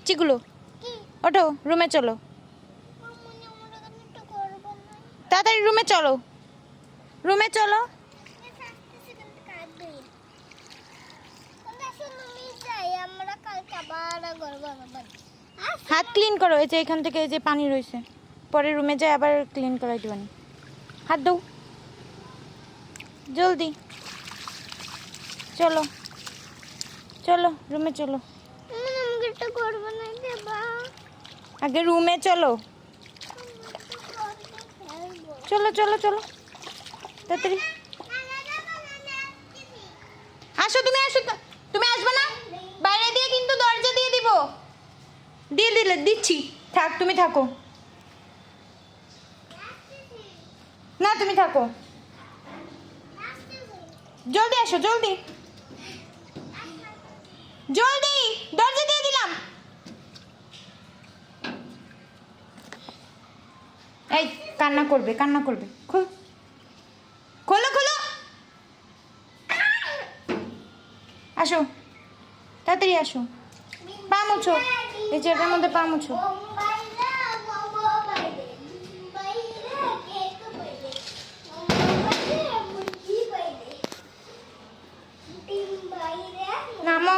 পিচ্চিগুলো ওঠো, রুমে চলো, তাড়াতাড়ি রুমে চলো, রুমে চলো। হাত ক্লিন করো, এই যে এখান থেকে এই যে পানি রয়েছে, পরে রুমে যাই আবার ক্লিন করাই দিবানি। হাত দাও জলদি, চলো চলো রুমে চলো, আগে রুমে চলো, চলো চলো চলো তাড়াতাড়ি আসো। তুমি আসো, তুমি আসবে না? বাইরে দিয়ে কিন্তু দরজা দিয়ে দিব, দিয়ে দিলে দিচ্ছি, থাক তুমি থাকো না, তুমি থাকো, জলদি আসো, জলদি জলদি, দরজা দিয়ে দিলাম। এই কান্না করবে, কান্না করবে, খোল, খোলো খোলো, আসো তাড়াতাড়ি আসো, পা মুছো, এই চেয়ারটার মধ্যে পা মুছো। নামো।